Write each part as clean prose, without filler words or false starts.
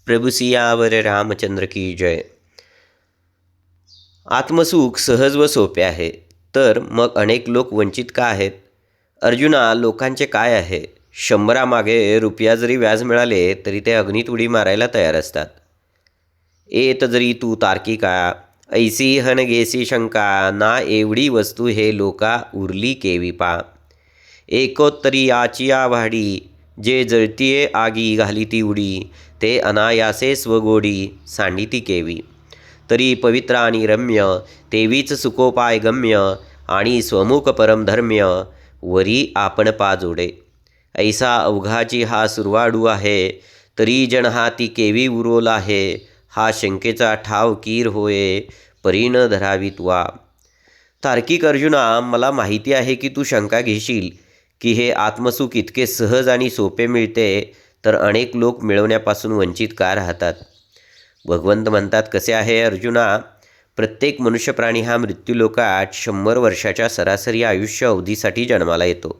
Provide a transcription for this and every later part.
प्रभु सियावर रामचंद्र की जय। आत्मसुख सहज व सोपे आहे, तर मग अनेक लोक वंचित का आहेत? अर्जुना, लोकांचे काय आहे? 100 मागे रुपया जरी व्याज मिळाले तरी ते अग्नीत उडी मारायला तयार असतात. येत जरी तू तार्किका, ऐसी हन गेसी शंका, ना एवढी वस्तू हे लोका उरली केवी पा. एकोत्तरी याचिया वाढी, जे जळतीये आगी घालिती उडी, ते अनायासे स्वगोडी सांडिती केवी. तरी पवित्र आणि रम्य, तेवीच सुखोपाय गम्य, आणि स्वमुख परमधर्म्य, वरी आपण पा जोडे. ऐसा अवघाची हा सुरवाडू आहे, तरी जण हाती केवी उरोला आहे, हा शंकेचा ठाव कीर होये, परी न धरावी तुवा. तार्किक अर्जुना, मला माहिती आहे की तू शंका घेशील की हे आत्मसुख इतके सहज आणि सोपे मिळते, तर अनेक लोक मिळवण्यापासून वंचित का राहतात? भगवंत म्हणतात, कसे आहे अर्जुना, प्रत्येक मनुष्य प्राणी हा मृत्यूलोकात 100 वर्षाच्या सरासरी आयुष्य अवधीसाठी जन्माला येतो.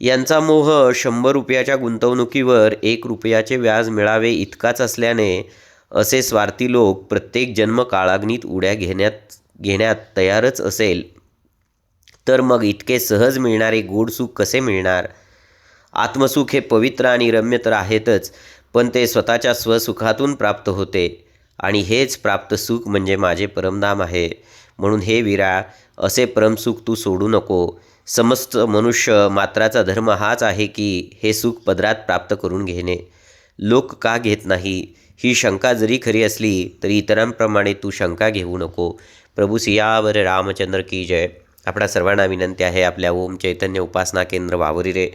यांचा मोह 100 रुपयाच्या गुंतवणुकीवर 1 रुपयाचे व्याज मिळावे इतकाच असल्याने असे स्वार्थी लोक प्रत्येक जन्म काळाग्नीत उड्या घेण्यात तयारच असेल, तर मग इतके सहज मिळणारे गोड सुख कसे मिळणार? आत्मसुख हे पवित्र आणि रम्य तर आहेतच, पण ते स्वतःच्या स्वसुखातून प्राप्त होते, आणि हेच प्राप्त सुख म्हणजे माझे परमधाम आहे. म्हणून हे वीरा, असे परमसुख तू सोडू नको. समस्त मनुष्य मात्राचा धर्म हाच आहे की हे सुख पदरात प्राप्त करून घेणे. लोक का घेत नाही, ही शंका जरी खरी असली तरी इतरांप्रमाणे तू शंका घेऊ नको. प्रभू सियावर रामचंद्र की जय. आपणा सर्वांना विनंती आहे, आपल्या ओम चैतन्य उपासना केंद्र वावरिरे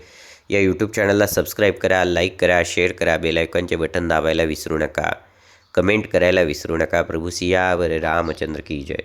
या यूट्यूब चॅनलला सबस्क्राईब करा, लाईक करा, शेअर करा, बेल आयकॉनचे बटन दाबायला विसरू नका, कमेंट करायला विसरू नका. प्रभू सियावर रामचंद्र की जय.